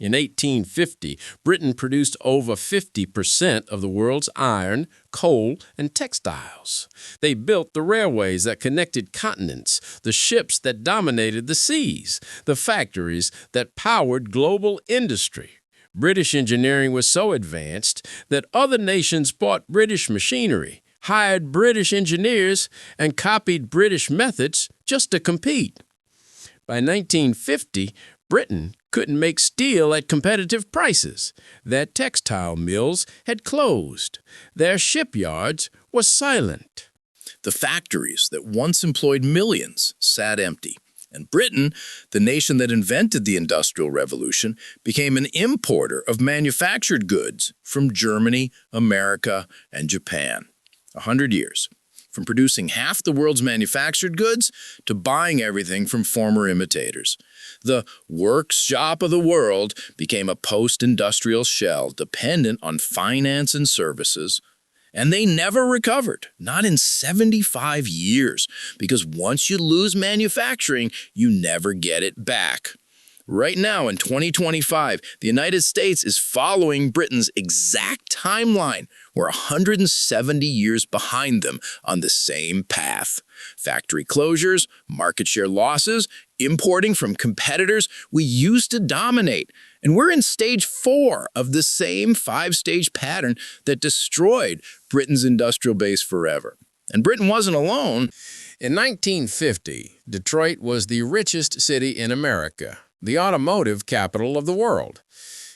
In 1850, Britain produced over 50% of the world's iron, coal, and textiles. They built the railways that connected continents, the ships that dominated the seas, the factories that powered global industry. British engineering was so advanced that other nations bought British machinery, hired British engineers, and copied British methods just to compete. By 1950, Britain couldn't make steel at competitive prices. Their textile mills had closed. Their shipyards were silent. The factories that once employed millions sat empty. And Britain, the nation that invented the Industrial Revolution, became an importer of manufactured goods from Germany, America, and Japan. 100 years. From producing half the world's manufactured goods to buying everything from former imitators. The workshop of the world became a post-industrial shell dependent on finance and services, and they never recovered, not in 75 years, because once you lose manufacturing, you never get it back. Right now, in 2025, the United States is following Britain's exact timeline. We're 170 years behind them on the same path. Factory closures, market share losses, importing from competitors we used to dominate. And we're in stage 4 of the same 5-stage pattern that destroyed Britain's industrial base forever. And Britain wasn't alone. In 1950, Detroit was the richest city in America, the automotive capital of the world.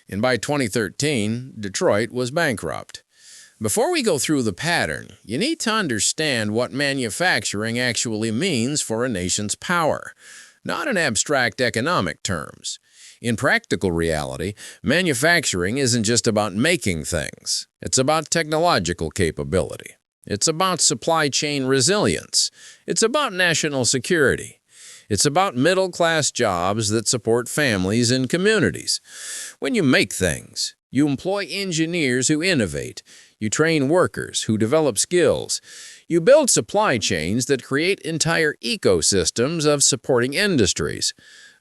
And by 2013, Detroit was bankrupt. Before we go through the pattern, you need to understand what manufacturing actually means for a nation's power, not in abstract economic terms. In practical reality, manufacturing isn't just about making things. It's about technological capability. It's about supply chain resilience. It's about national security. It's about middle-class jobs that support families and communities. When you make things, you employ engineers who innovate. You train workers who develop skills. You build supply chains that create entire ecosystems of supporting industries.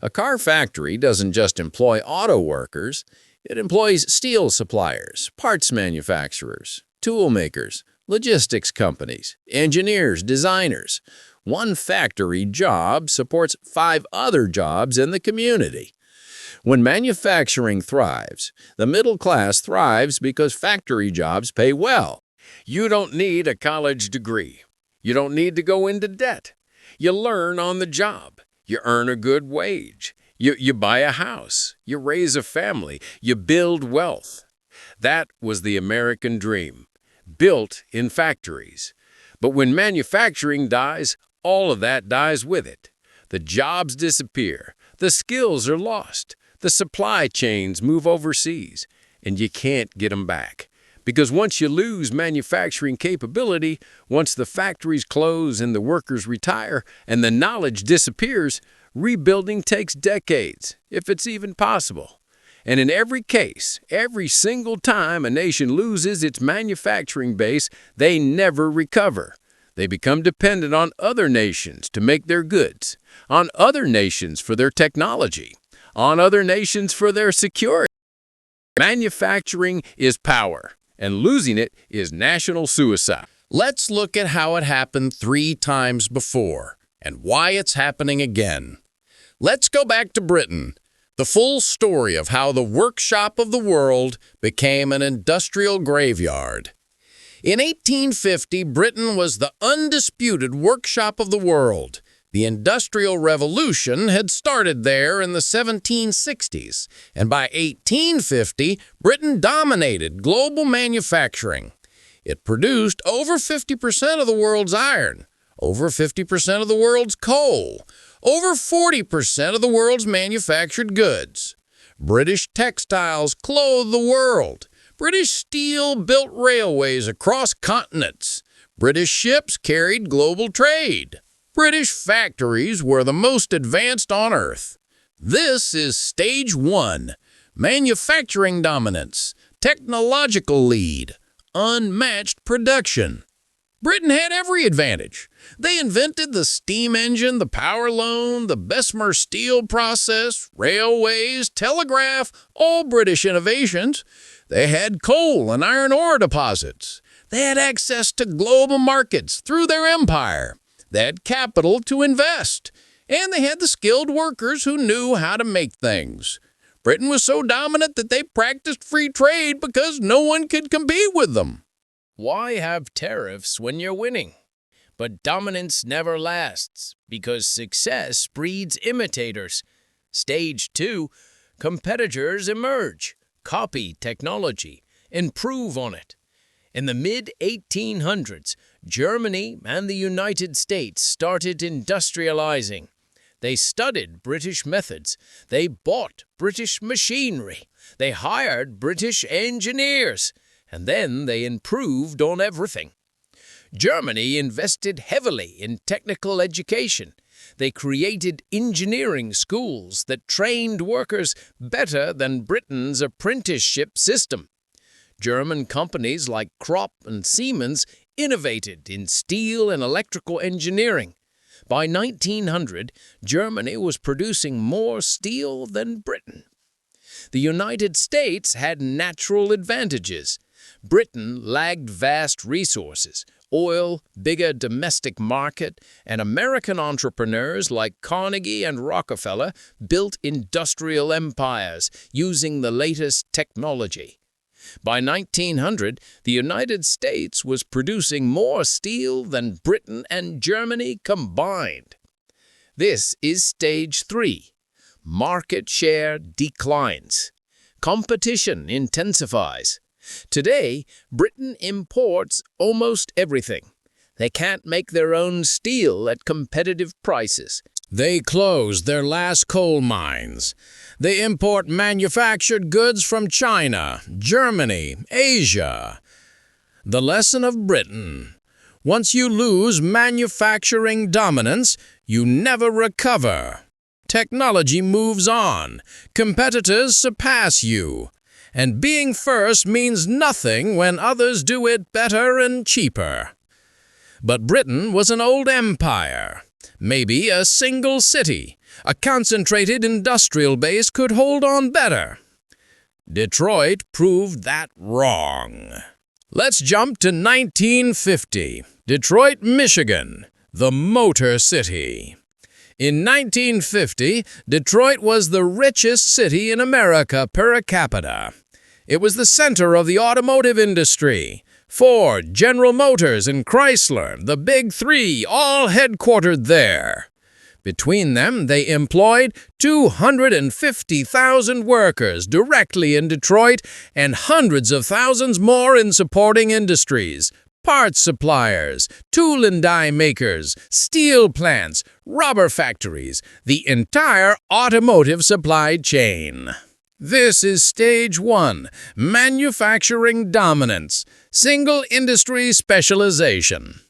A car factory doesn't just employ auto workers. It employs steel suppliers, parts manufacturers, tool makers, logistics companies, engineers, designers. One factory job supports 5 other jobs in the community. When manufacturing thrives, the middle class thrives because factory jobs pay well. You don't need a college degree. You don't need to go into debt. You learn on the job. You earn a good wage. You buy a house. You raise a family. You build wealth. That was the American dream, built in factories. But when manufacturing dies, all of that dies with it. The jobs disappear. The skills are lost. The supply chains move overseas, and you can't get them back. Because once you lose manufacturing capability, once the factories close and the workers retire and the knowledge disappears, rebuilding takes decades, if it's even possible. And in every case, every single time a nation loses its manufacturing base, they never recover. They become dependent on other nations to make their goods, on other nations for their technology, on other nations for their security. Manufacturing is power, and losing it is national suicide. Let's look at how it happened 3 times before, and why it's happening again. Let's go back to Britain, the full story of how the workshop of the world became an industrial graveyard. In 1850, Britain was the undisputed workshop of the world. The Industrial Revolution had started there in the 1760s, and by 1850, Britain dominated global manufacturing. It produced over 50% of the world's iron, over 50% of the world's coal, over 40% of the world's manufactured goods. British textiles clothed the world. British steel built railways across continents. British ships carried global trade. British factories were the most advanced on Earth. This is Stage 1, manufacturing dominance, technological lead, unmatched production. Britain had every advantage. They invented the steam engine, the power loom, the Bessemer steel process, railways, telegraph, all British innovations. They had coal and iron ore deposits. They had access to global markets through their empire. They had capital to invest. And they had the skilled workers who knew how to make things. Britain was so dominant that they practiced free trade because no one could compete with them. Why have tariffs when you're winning? But dominance never lasts because success breeds imitators. Stage 2, competitors emerge, copy technology, improve on it. In the mid-1800s, Germany and the United States started industrializing. They studied British methods. They bought British machinery. They hired British engineers. And then they improved on everything. Germany invested heavily in technical education. They created engineering schools that trained workers better than Britain's apprenticeship system. German companies like Krupp and Siemens innovated in steel and electrical engineering. By 1900, Germany was producing more steel than Britain. The United States had natural advantages. Britain lagged vast resources, oil, bigger domestic market, and American entrepreneurs like Carnegie and Rockefeller built industrial empires using the latest technology. By 1900, the United States was producing more steel than Britain and Germany combined. This is stage 3. Market share declines. Competition intensifies. Today, Britain imports almost everything. They can't make their own steel at competitive prices. They closed their last coal mines. They import manufactured goods from China, Germany, Asia. The lesson of Britain: once you lose manufacturing dominance, you never recover. Technology moves on. Competitors surpass you. And being first means nothing when others do it better and cheaper. But Britain was an old empire. Maybe a single city, a concentrated industrial base could hold on better. Detroit proved that wrong. Let's jump to 1950. Detroit, Michigan, the Motor City. In 1950, Detroit was the richest city in America per capita. It was the center of the automotive industry. Ford, General Motors, and Chrysler, the Big Three, all headquartered there. Between them, they employed 250,000 workers directly in Detroit and hundreds of thousands more in supporting industries, parts suppliers, tool and die makers, steel plants, rubber factories, the entire automotive supply chain. This is stage 1, manufacturing dominance, single industry specialization.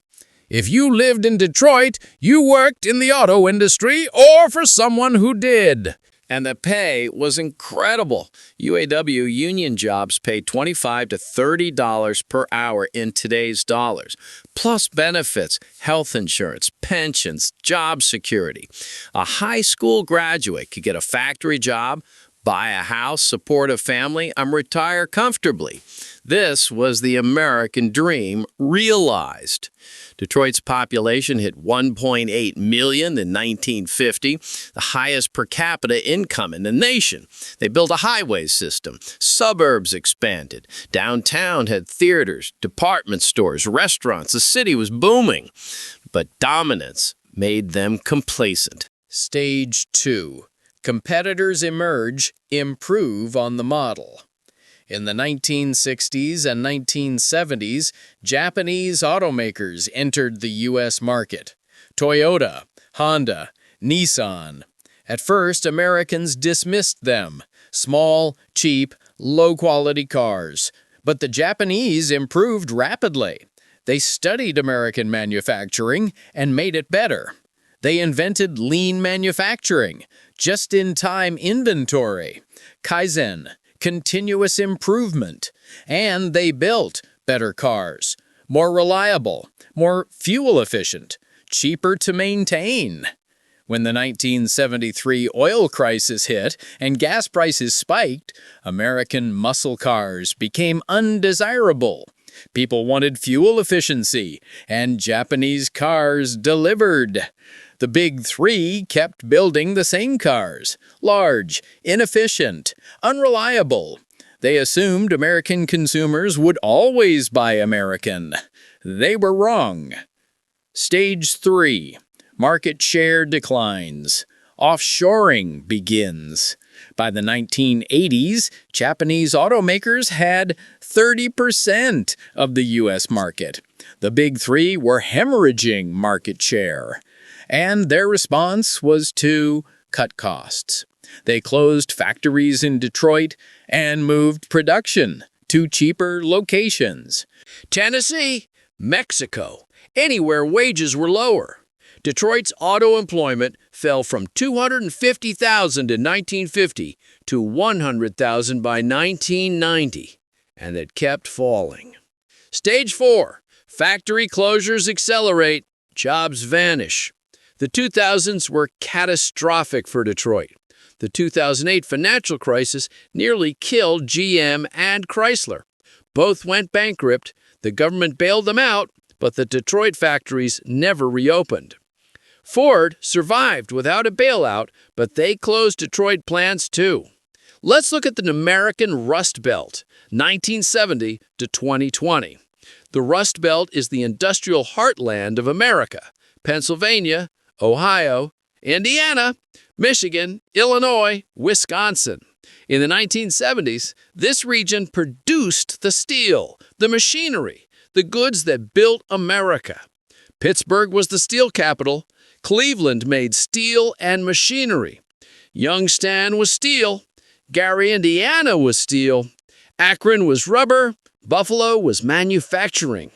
If you lived in Detroit, you worked in the auto industry or for someone who did. And the pay was incredible. UAW union jobs paid $25 to $30 per hour in today's dollars, plus benefits, health insurance, pensions, job security. A high school graduate could get a factory job, buy a house, support a family, and retire comfortably. This was the American dream realized. Detroit's population hit 1.8 million in 1950, the highest per capita income in the nation. They built a highway system. Suburbs expanded. Downtown had theaters, department stores, restaurants. The city was booming. But dominance made them complacent. Stage 2. Competitors emerge, improve on the model. In the 1960s and 1970s, Japanese automakers entered the U.S. market. Toyota, Honda, Nissan. At first, Americans dismissed them. Small, cheap, low-quality cars. But the Japanese improved rapidly. They studied American manufacturing and made it better. They invented lean manufacturing, just-in-time inventory, Kaizen, continuous improvement, and they built better cars, more reliable, more fuel efficient, cheaper to maintain. When the 1973 oil crisis hit and gas prices spiked, American muscle cars became undesirable. People wanted fuel efficiency, and Japanese cars delivered. The Big Three kept building the same cars: large, inefficient, unreliable. They assumed American consumers would always buy American. They were wrong. Stage 3. Market share declines. Offshoring begins. By the 1980s, Japanese automakers had 30% of the U.S. market. The Big Three were hemorrhaging market share, and their response was to cut costs. They closed factories in Detroit and moved production to cheaper locations. Tennessee, Mexico, anywhere wages were lower. Detroit's auto employment fell from 250,000 in 1950 to 100,000 by 1990, and it kept falling. Stage 4. Factory closures accelerate, jobs vanish. The 2000s were catastrophic for Detroit. The 2008 financial crisis nearly killed GM and Chrysler. Both went bankrupt. The government bailed them out, but the Detroit factories never reopened. Ford survived without a bailout, but they closed Detroit plants too. Let's look at the American Rust Belt, 1970 to 2020. The Rust Belt is the industrial heartland of America: Pennsylvania, Ohio, Indiana, Michigan, Illinois, Wisconsin. In the 1970s, this region produced the steel, the machinery, the goods that built America. Pittsburgh was the steel capital. Cleveland made steel and machinery. Youngstown was steel. Gary, Indiana was steel. Akron was rubber. Buffalo was manufacturing.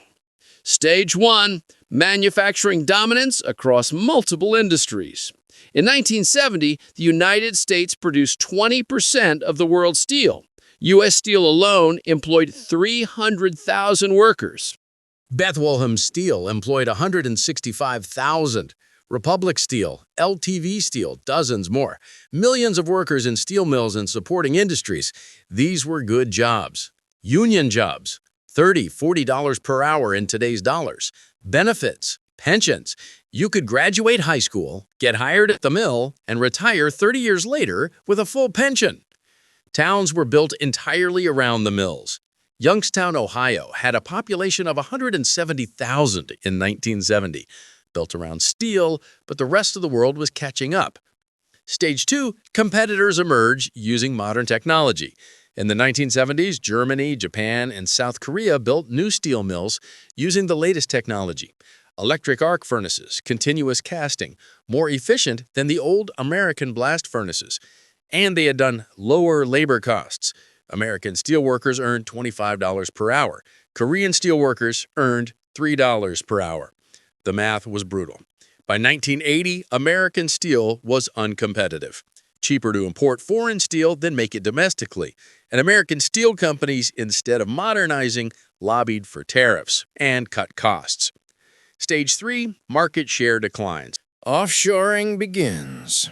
Stage 1. Manufacturing dominance across multiple industries. In 1970, the United States produced 20% of the world's steel. U.S. Steel alone employed 300,000 workers. Bethlehem Steel employed 165,000. Republic Steel, LTV Steel, dozens more. Millions of workers in steel mills and supporting industries. These were good jobs. Union jobs, $30, $40 per hour in today's dollars. Benefits, pensions. You could graduate high school, get hired at the mill, and retire 30 years later with a full pension. Towns were built entirely around the mills. Youngstown, Ohio, had a population of 170,000 in 1970. Built around steel, but the rest of the world was catching up. Stage 2, competitors emerge using modern technology. In the 1970s, Germany, Japan, and South Korea built new steel mills using the latest technology. Electric arc furnaces, continuous casting, more efficient than the old American blast furnaces. And they had done lower labor costs. American steelworkers earned $25 per hour. Korean steelworkers earned $3 per hour. The math was brutal. By 1980, American steel was uncompetitive. Cheaper to import foreign steel than make it domestically. And American steel companies, instead of modernizing, lobbied for tariffs and cut costs. Stage 3, market share declines. Offshoring begins.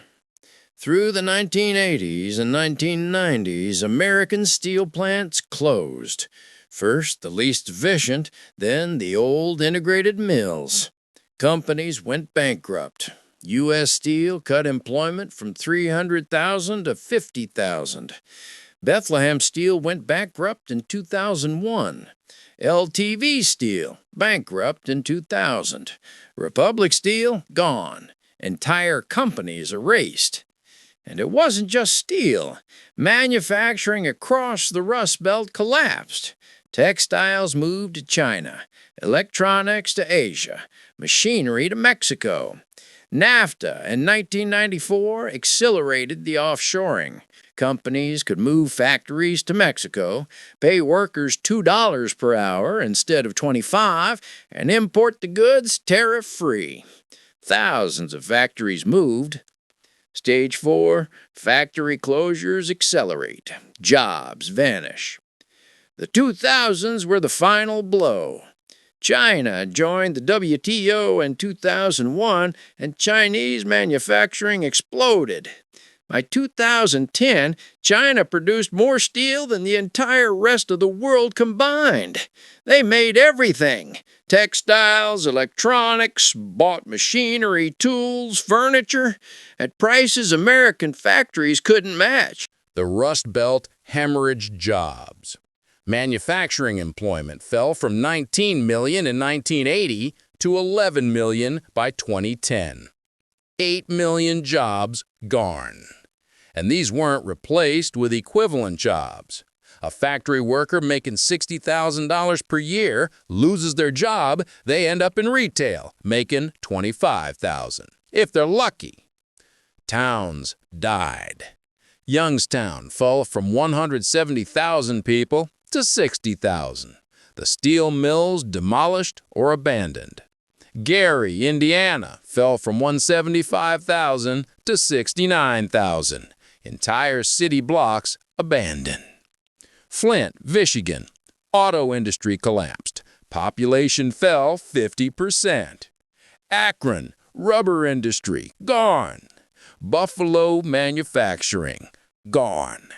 Through the 1980s and 1990s, American steel plants closed. First the least efficient, then the old integrated mills. Companies went bankrupt. U.S. Steel cut employment from 300,000 to 50,000. Bethlehem Steel went bankrupt in 2001. LTV Steel, bankrupt in 2000. Republic Steel, gone. Entire companies erased. And it wasn't just steel. Manufacturing across the Rust Belt collapsed. Textiles moved to China. Electronics to Asia. Machinery to Mexico. NAFTA in 1994 accelerated the offshoring. Companies could move factories to Mexico, pay workers $2 per hour instead of $25, and import the goods tariff-free. Thousands of factories moved. Stage 4, factory closures accelerate. Jobs vanish. The 2000s were the final blow. China joined the WTO in 2001, and Chinese manufacturing exploded. By 2010, China produced more steel than the entire rest of the world combined. They made everything: textiles, electronics, bought machinery, tools, furniture, at prices American factories couldn't match. The Rust Belt hemorrhaged jobs. Manufacturing employment fell from 19 million in 1980 to 11 million by 2010. 8 million jobs gone. And these weren't replaced with equivalent jobs. A factory worker making $60,000 per year loses their job, they end up in retail, making $25,000, if they're lucky. Towns died. Youngstown fell from 170,000 people to 60,000. The steel mills demolished or abandoned. Gary, Indiana, fell from 175,000 to 69,000. Entire city blocks abandoned. Flint, Michigan, auto industry collapsed. Population fell 50%. Akron, rubber industry, gone. Buffalo, manufacturing, gone.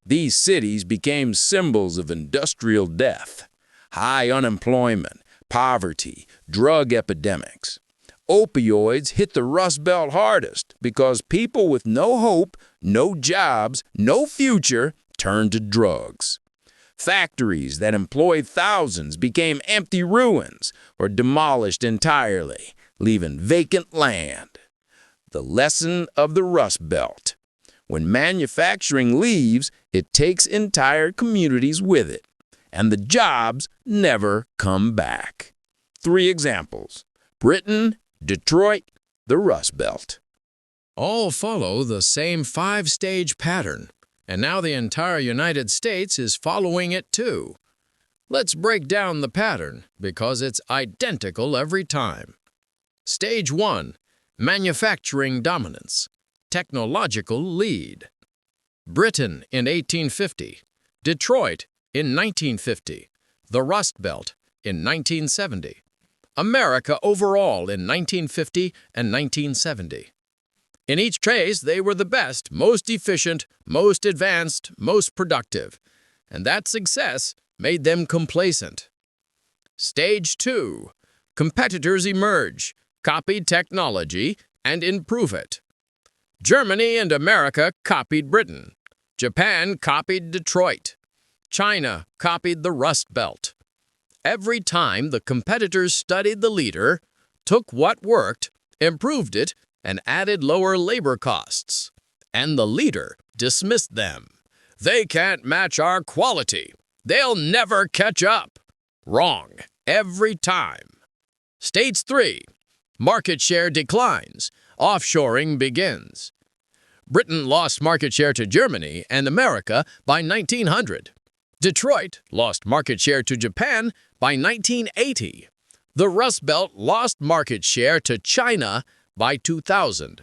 These cities became symbols of industrial death, high unemployment, poverty, drug epidemics. Opioids hit the Rust Belt hardest because people with no hope, no jobs, no future turned to drugs. Factories that employed thousands became empty ruins or demolished entirely, leaving vacant land. The lesson of the Rust Belt: when manufacturing leaves, it takes entire communities with it, and the jobs never come back. 3 examples: Britain, Detroit, the Rust Belt. All follow the same 5-stage pattern, and now the entire United States is following it too. Let's break down the pattern because it's identical every time. Stage 1: manufacturing dominance, technological lead. Britain in 1850, Detroit in 1950, the Rust Belt in 1970, America overall in 1950 and 1970. In each case, they were the best, most efficient, most advanced, most productive, and that success made them complacent. Stage 2: competitors emerge, copy technology, and improve it. Germany and America copied Britain. Japan copied Detroit. China copied the Rust Belt. Every time the competitors studied the leader, took what worked, improved it, and added lower labor costs. And the leader dismissed them. They can't match our quality. They'll never catch up. Wrong. Every time. Stage 3: market share declines. Offshoring begins. Britain lost market share to Germany and America by 1900. Detroit lost market share to Japan by 1980. The Rust Belt lost market share to China by 2000.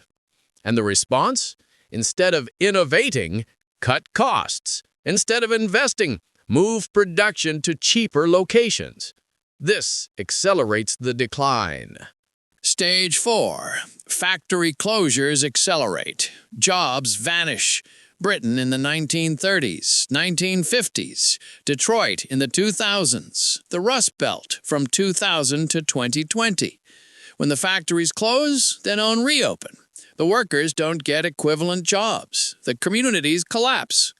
And the response? Instead of innovating, cut costs. Instead of investing, move production to cheaper locations. This accelerates the decline. Stage 4: factory closures accelerate. Jobs vanish. Britain in the 1930s, 1950s, Detroit in the 2000s, the Rust Belt from 2000 to 2020. When the factories close, they don't reopen. The workers don't get equivalent jobs. The communities collapse.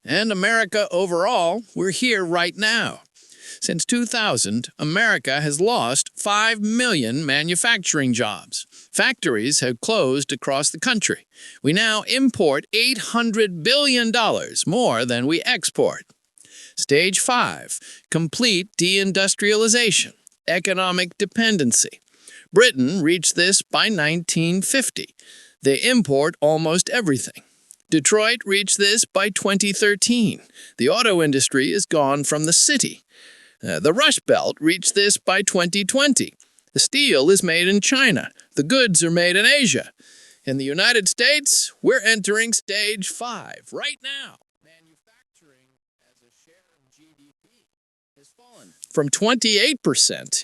And America overall, we're here right now. Since 2000, America has lost 5 million manufacturing jobs. Factories have closed across the country. We now import $800 billion more than we export. Stage 5: complete deindustrialization, economic dependency. Britain reached this by 1950. They import almost everything. Detroit reached this by 2013. The auto industry is gone from the city. The Rust Belt reached this by 2020. The steel is made in China. The goods are made in Asia. In the United States, we're entering stage 5 right now. Manufacturing as a share of GDP. from 28%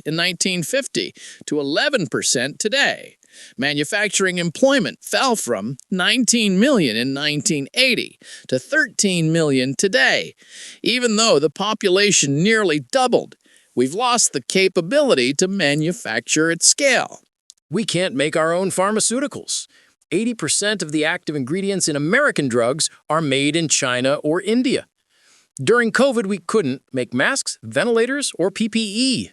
in 1950 to 11% today. Manufacturing employment fell from 19 million in 1980 to 13 million today. Even though the population nearly doubled, we've lost the capability to manufacture at scale. We can't make our own pharmaceuticals. 80% of the active ingredients in American drugs are made in China or India. During COVID, we couldn't make masks, ventilators, or PPE.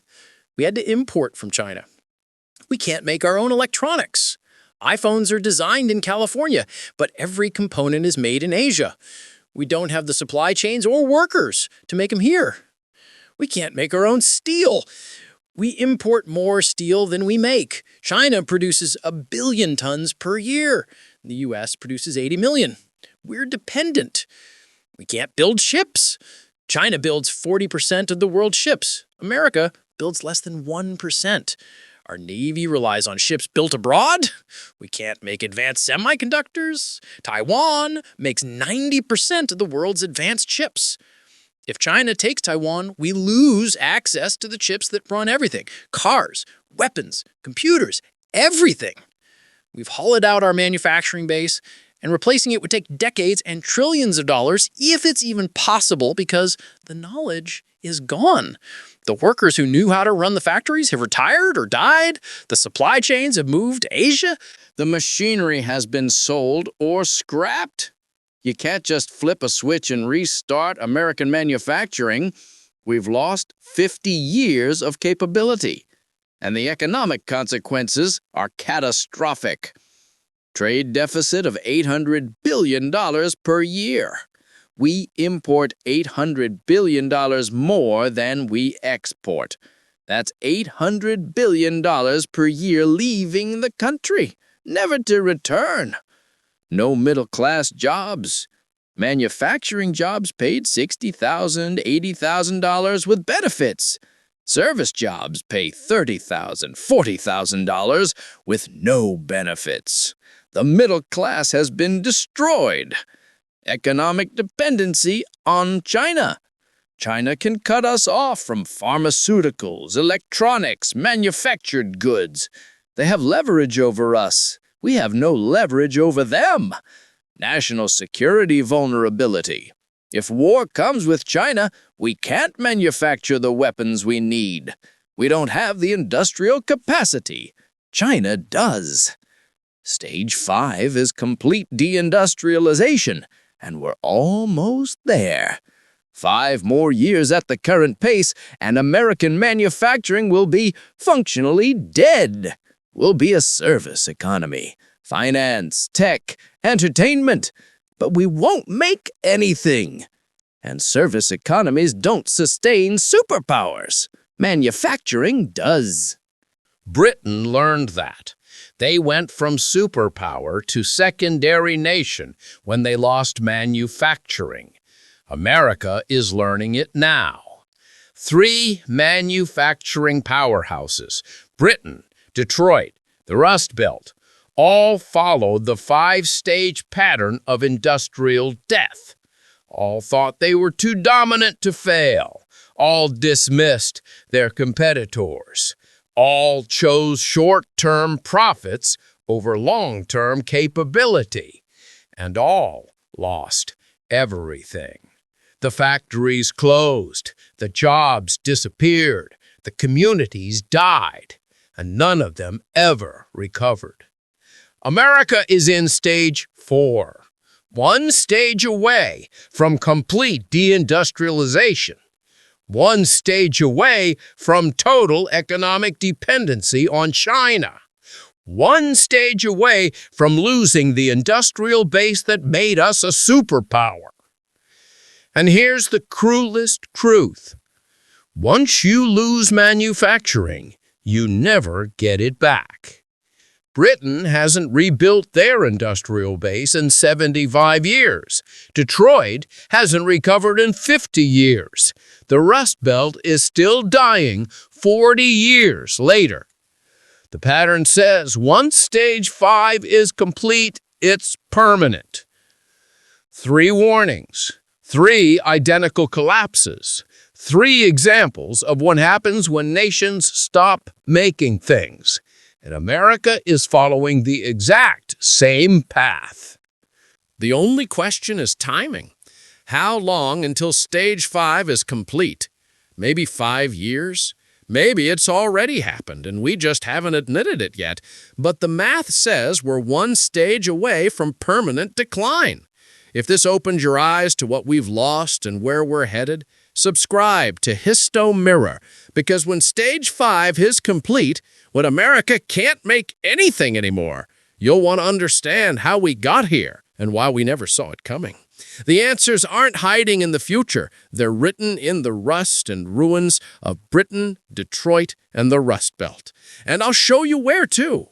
We had to import from China. We can't make our own electronics. iPhones are designed in California, but every component is made in Asia. We don't have the supply chains or workers to make them here. We can't make our own steel. We import more steel than we make. China produces 1 billion tons per year. The U.S. produces 80 million. We're dependent. We can't build ships. China builds 40% of the world's ships. America builds less than 1%. Our Navy relies on ships built abroad. We can't make advanced semiconductors. Taiwan makes 90% of the world's advanced chips. If China takes Taiwan, we lose access to the chips that run everything. Cars, weapons, computers, everything. We've hollowed out our manufacturing base, and replacing it would take decades and trillions of dollars, if it's even possible, because the knowledge is gone. The workers who knew how to run the factories have retired or died. The supply chains have moved to Asia. The machinery has been sold or scrapped. You can't just flip a switch and restart American manufacturing. We've lost 50 years of capability, and the economic consequences are catastrophic. Trade deficit of $800 billion per year. We import $800 billion more than we export. That's $800 billion per year leaving the country, never to return. No middle-class jobs. Manufacturing jobs paid $60,000, $80,000 with benefits. Service jobs pay $30,000, $40,000 with no benefits. The middle class has been destroyed. Economic dependency on China. China can cut us off from pharmaceuticals, electronics, manufactured goods. They have leverage over us. We have no leverage over them. National security vulnerability. If war comes with China, we can't manufacture the weapons we need. We don't have the industrial capacity. China does. Stage 5 is complete deindustrialization, and we're almost there. 5 more years at the current pace, and American manufacturing will be functionally dead. We'll be a service economy, finance, tech, entertainment, but we won't make anything. And service economies don't sustain superpowers. Manufacturing does. Britain learned that. They went from superpower to secondary nation when they lost manufacturing. America is learning it now. 3 manufacturing powerhouses, Britain, Detroit, the Rust Belt, all followed the 5-stage pattern of industrial death. All thought they were too dominant to fail. All dismissed their competitors. All chose short-term profits over long-term capability. And all lost everything. The factories closed, the jobs disappeared, the communities died, and none of them ever recovered. America is in stage 4, one stage away from complete deindustrialization. One stage away from total economic dependency on China. One stage away from losing the industrial base that made us a superpower. And here's the cruelest truth. Once you lose manufacturing, you never get it back. Britain hasn't rebuilt their industrial base in 75 years. Detroit hasn't recovered in 50 years. The Rust Belt is still dying 40 years later. The pattern says once stage 5 is complete, it's permanent. 3 warnings, 3 identical collapses, 3 examples of what happens when nations stop making things. And America is following the exact same path. The only question is timing. How long until Stage 5 is complete? Maybe 5 years? Maybe it's already happened and we just haven't admitted it yet. But the math says we're one stage away from permanent decline. If this opens your eyes to what we've lost and where we're headed, subscribe to Histo Mirror, because when Stage 5 is complete, when America can't make anything anymore, you'll want to understand how we got here and why we never saw it coming. The answers aren't hiding in the future. They're written in the rust and ruins of Britain, Detroit, and the Rust Belt. And I'll show you where, too.